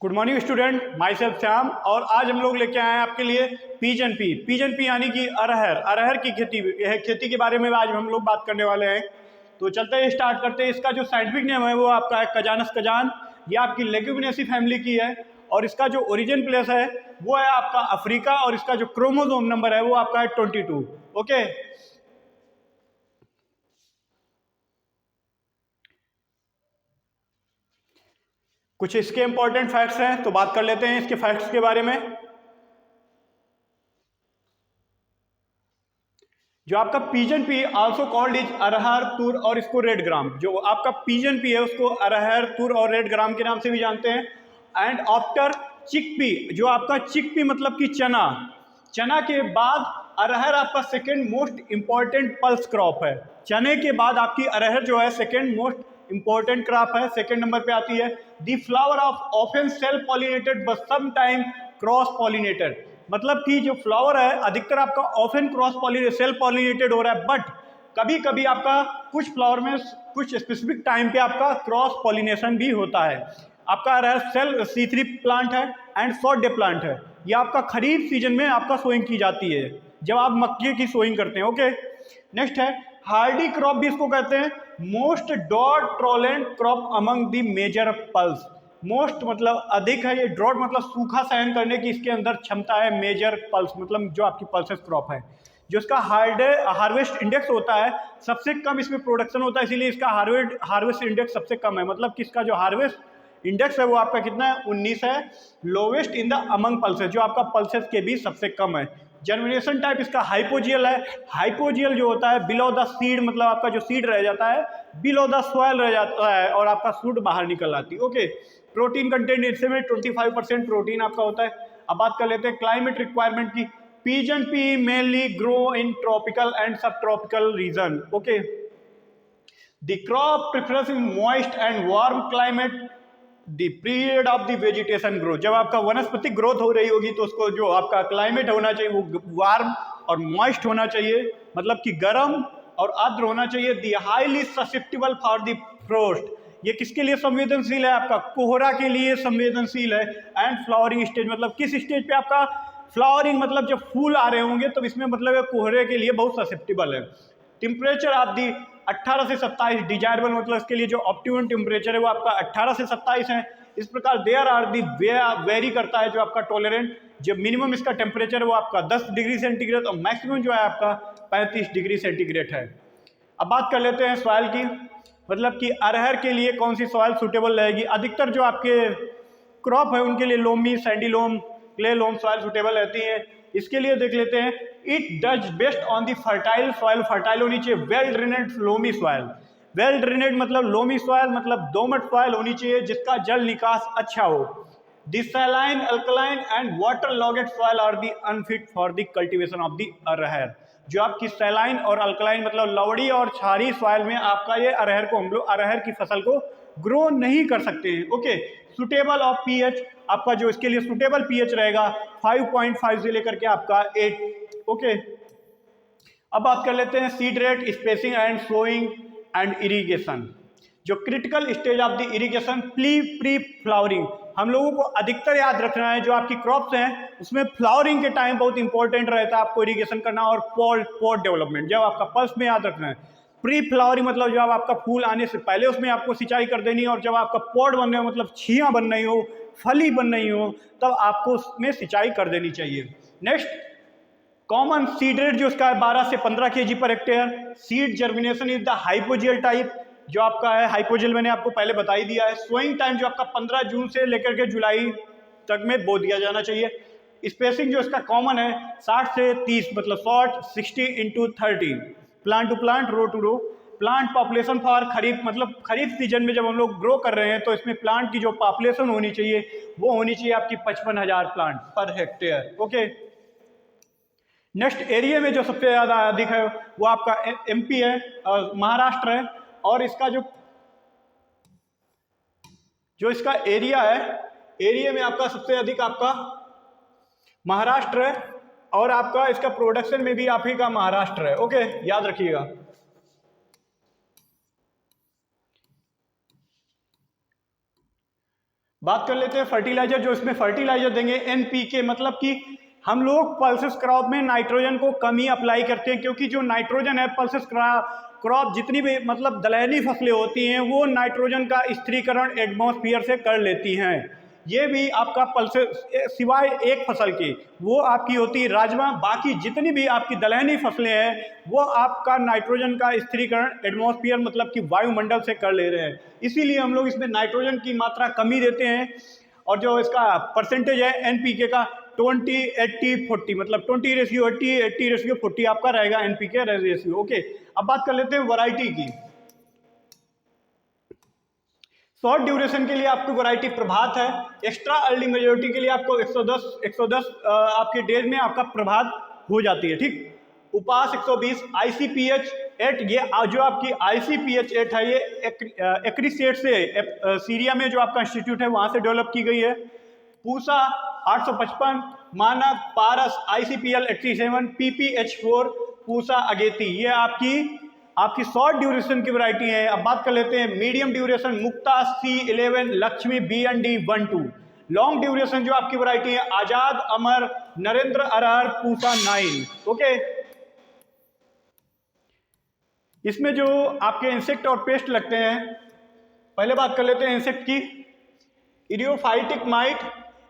Good morning student, my self Shyam. और आज हम लोग लेके आए हैं आपके लिए पीजन पी यानी कि अरहर की खेती के बारे में आज हम लोग बात करने वाले हैं। तो चलते हैं, स्टार्ट करते हैं। इसका जो साइंटिफिक नेम है वो आपका है कजानस कजान। ये आपकी लेग्यूमिनेसी फैमिली की है और इसका जो ओरिजिन प्लेस है वो है आपका अफ्रीका और इसका जो क्रोमोसोम नंबर है वो आपका है 22। ओके, कुछ इसके इंपॉर्टेंट फैक्ट्स हैं तो बात कर लेते हैं इसके फैक्ट्स के बारे में। जो आपका pigeon pea also called is arhar tur और इसको रेड ग्राम, जो आपका पीजन पी है उसको अरहर तुर और रेड ग्राम के नाम से भी जानते हैं। एंड आफ्टर चिकपी, जो आपका चिकपी मतलब कि चना, चना के बाद अरहर आपका second most important pulse crop है। चने के बाद आपकी अरहर जो है सेकेंड मोस्ट इंपॉर्टेंट क्रॉप है, सेकेंड नंबर पे आती है। The flower of often self pollinated but some time cross pollinated, मतलब कि जो फ्लावर है अधिकतर आपका ऑफन सेल्फ पॉलिनेटेड हो रहा है, बट कभी कभी आपका कुछ फ्लावर में कुछ स्पेसिफिक टाइम पे आपका क्रॉस पॉलिनेशन भी होता है। आपका अरहर सेल्फ C3 प्लांट है एंड शॉर्ट डे प्लांट है। ये आपका खरीफ सीजन में आपका सोइंग की जाती है जब आप मक्के की सोइंग करते हैं। ओके, नेक्स्ट है हार्डी क्रॉप भी इसको कहते हैं। मोस्ट डॉट tolerant crop among the major pulse, most मतलब अधिक है, ये ड्रॉट मतलब सूखा सहन करने की इसके अंदर क्षमता है। मेजर पल्स मतलब जो आपकी पल्सेस क्रॉप है, जो इसका हार्वेस्ट इंडेक्स होता है सबसे कम इसमें प्रोडक्शन होता है, इसीलिए इसका हार्वेस्ट इंडेक्स सबसे कम है। मतलब कि इसका जो हार्वेस्ट इंडेक्स है वो आपका कितना है, 19 है। Lowest in the among pulses, जो आपका पल्सेस के बीच सबसे कम है। जर्मिनेशन टाइप इसका हाइपोजियल है। हाइपोजियल जो होता है बिलो द सीड, मतलब आपका जो सीड रह जाता है बिलो द सॉइल रह जाता है और आपका सूट बाहर निकल आती है। ओके, प्रोटीन कंटेंट इससे में 25% प्रोटीन आपका होता है। अब बात कर लेते हैं क्लाइमेट रिक्वायरमेंट की। Pigeon pea mainly grow in tropical and sub tropical region. Okay, the crop preference in moist and warm climate, the period of the vegetation growth, जब आपका वनस्पति ग्रोथ हो रही होगी तो उसको जो आपका क्लाइमेट होना चाहिए वो वार्म और मॉइस्ट होना चाहिए, मतलब कि गर्म और आर्द्र होना चाहिए। The highly susceptible for the frost, ये किसके लिए संवेदनशील है, आपका कोहरा के लिए संवेदनशील है। एंड फ्लावरिंग स्टेज, मतलब किस स्टेज पे आपका फ्लावरिंग, मतलब जब फूल आ रहे होंगे तो इसमें मतलब कोहरे के लिए बहुत ससेप्टिबल है। टेम्परेचर आप दी 18 से 27 डिजायरेबल, मतलब इसके लिए जो ऑप्टिमम टेम्परेचर है वो आपका 18 से 27 है। इस प्रकार देयर आर दी वेरी करता है जो आपका टॉलरेंट, जो मिनिमम इसका टेम्परेचर है वो आपका 10 डिग्री सेंटीग्रेड और मैक्सिमम जो है आपका 35 डिग्री सेंटीग्रेड है। अब बात कर लेते हैं सॉइल की, मतलब कि अरहर के लिए कौन सी सॉइल सूटेबल रहेगी। अधिकतर जो आपके क्रॉप है उनके लिए लोमी, सैंडी लोम, क्ले लोम सॉइल सूटेबल रहती है। इसके लिए देख लेते हैं, it does best on the fertile soil, fertile होनी चाहिए। वेल ड्रेनेड लोमी सॉइल, वेल ड्रेनेड मतलब लोमी सॉइल मतलब दोमट सॉइल होनी चाहिए जिसका जल निकास अच्छा हो। The saline, alkaline and water logged soil are the unfit for the cultivation of the arhar, जो आपकी सैलाइन और अल्कलाइन मतलब लवड़ी और क्षारी सॉइल में आपका ये अरहर को हम लोग अरहर की फसल को ग्रो नहीं कर सकते हैं। ओके, सुटेबल ऑफ पीएच, आपका जो इसके लिए सुटेबल पीएच रहेगा 5.5 से लेकर के आपका 8। ओके, अब बात कर लेते हैं seed rate, spacing and sowing and irrigation. जो critical stage of the irrigation pre flowering, हम लोगों को अधिकतर याद रखना है जो आपकी क्रॉप्स हैं उसमें फ्लावरिंग के टाइम बहुत इंपॉर्टेंट रहता है आपको इरिगेशन करना। और पॉट डेवलपमेंट जब आपका पल्स में याद रखना है। प्री फ्लावरिंग मतलब जब आपका फूल आने से पहले उसमें आपको सिंचाई कर देनी है, और जब आपका पॉट बन रहे हो मतलब छियाँ बन रही हो, फली बन रही हो, तब आपको उसमें सिंचाई कर देनी चाहिए। नेक्स्ट, कॉमन सीड रेट जो उसका है 12 से 15 kg पर hectare. Seed germination is the hypogeal type, जो आपका है हाइपोजियल मैंने आपको पहले बता ही दिया है। सोइंग टाइम जो आपका 15 जून से लेकर के जुलाई तक में बो दिया जाना चाहिए। स्पेसिंग जो इसका कॉमन है 60 से 30, मतलब short 60 into 30, plant to plant, row to row. Plant population for kharif, मतलब खरीफ सीजन में जब हम लोग ग्रो कर रहे हैं तो इसमें प्लांट की जो पॉपुलेशन होनी चाहिए वो होनी चाहिए आपकी 55,000 plant per hectare. Okay, next area में जो सबसे ज़्यादा अधिक है वो आपका MP है, महाराष्ट्र है। और इसका जो इसका एरिया है, एरिया में आपका सबसे अधिक आपका महाराष्ट्र है, और आपका इसका प्रोडक्शन में भी आप ही का महाराष्ट्र है। ओके, याद रखिएगा। बात कर लेते हैं फर्टिलाइजर, जो इसमें फर्टिलाइजर देंगे एनपीके, मतलब कि हम लोग पल्सेस क्रॉप में नाइट्रोजन को कम ही अप्लाई करते हैं, क्योंकि जो नाइट्रोजन है पल्सेस क्रॉप जितनी भी मतलब दलहनी फसलें होती हैं वो नाइट्रोजन का स्थिरीकरण एटमॉस्फेयर से कर लेती हैं। ये भी आपका पल्सेस सिवाय एक फसल की, वो आपकी होती है राजमा, बाकी जितनी भी आपकी दलहनी फसलें हैं वो आपका नाइट्रोजन का स्थिरीकरण एटमॉस्फेयर मतलब कि वायुमंडल से कर ले रहे हैं। इसीलिए हम लोग इसमें नाइट्रोजन की मात्रा कमी देते हैं। और जो इसका परसेंटेज है एनपीके का 20-80-40, मतलब 20:80, 80:40 आपका रहेगा एनपीके रेशियो। ओके, अब बात कर लेते हैं वैरायटी की। शॉर्ट ड्यूरेशन के लिए आपकी वैरायटी प्रभात है। एक्स्ट्रा अर्ली मेजोरिटी के लिए आपको 110 आपके डेज में आपका प्रभात हो जाती है। ठीक, उपास 120, ICPH 8, ये जो आपकी ICPH 8 है ये एक्रीसेट से सीरिया में जो आपका इंस्टीट्यूट है वहां से डेवलप की गई है। पूसा 855, मानक पारस ICPL 87, PPH4 पूसा अगेती, ये आपकी शॉर्ट ड्यूरेशन की वैरायटी है। अब बात कर लेते हैं मीडियम ड्यूरेशन, मुक्ता C11, Lakshmi BND 12। Long duration जो आपकी वैरायटी है आजाद, अमर, नरेंद्र, अरहर, पूसा 9। ओके, इसमें जो आपके इंसेक्ट और पेस्ट लगते हैं, पहले बात कर लेते हैं इंसेक्ट की। इडियोफाइटिक माइट,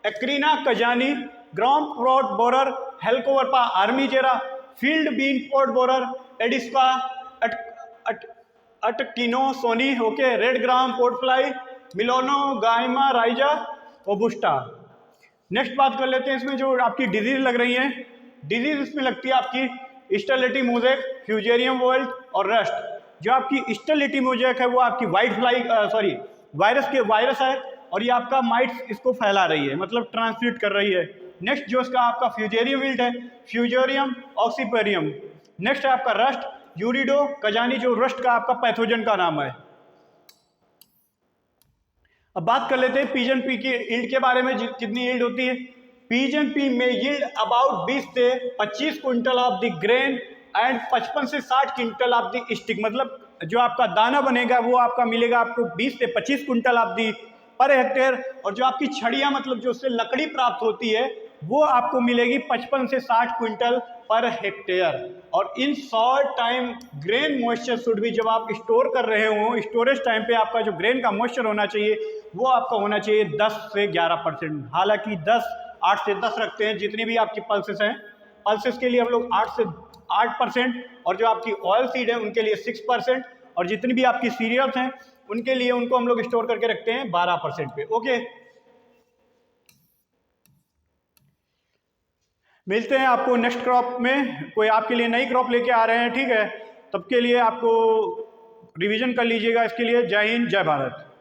एक्रीना कजानी, ग्राउंड प्रोट बोरर, हेल्कोवर्पा आर्मीजेरा, फील्ड बीन पोर्ट बोरर, एडिस्पा अटकिनोसोनी, okay, red gram pod fly, मिलोनो गाइमा राइजा, ओबुस्टा। नेक्स्ट बात कर लेते हैं इसमें जो आपकी डिजीज लग रही है। डिजीज इसमें लगती है आपकी स्टेरिलिटी मोजेक, फ्यूजेरियम वर्ल्ड और रस्ट। जो आपकी स्टेरिलिटी मोजेक है वो आपकी वाइट फ्लाई वायरस है, और ये आपका माइट्स इसको फैला रही है, मतलब ट्रांसमिट कर रही है। नेक्स्ट जो इसका आपका फ्यूजेरियम विल्ट है, फ्यूजेरियम ऑक्सीपेरियम। नेक्स्ट है आपका रस्ट, यूरिडो कजानी, जो रस्ट का आपका पैथोजन का नाम है। अब बात कर लेते हैं पीजन पी की यील्ड के बारे में, कितनी यील्ड होती है। पीजन पी में यील्ड अबाउट 20 से 25 quintal of the grain and 55 से 60 क्विंटल ऑफ द स्टिक, मतलब जो आपका दाना बनेगा वो आपका मिलेगा आपको 20 से 25 quintal of the per hectare. और जो आपकी छड़ियाँ मतलब जो उससे लकड़ी प्राप्त होती है वो आपको मिलेगी 55 से 60 क्विंटल पर हेक्टेयर। और in short time grain moisture should भी, जब आप स्टोर कर रहे हो स्टोरेज टाइम पे आपका जो ग्रेन का मॉइस्चर होना चाहिए वो आपका होना चाहिए 10 से 11%। हालांकि 8 से 10 रखते हैं जितनी भी आपकी पल्सेस हैं। पल्सेस के लिए हम लोग 8% और जो आपकी ऑयल सीड है उनके लिए 6%, और जितनी भी आपकी सीरियल्स हैं उनके लिए उनको हम लोग स्टोर करके रखते हैं 12% पे। ओके, मिलते हैं आपको नेक्स्ट क्रॉप में। कोई आपके लिए नई क्रॉप लेके आ रहे हैं, ठीक है, तब के लिए आपको रिवीजन कर लीजिएगा। इसके लिए जय हिंद, जय भारत।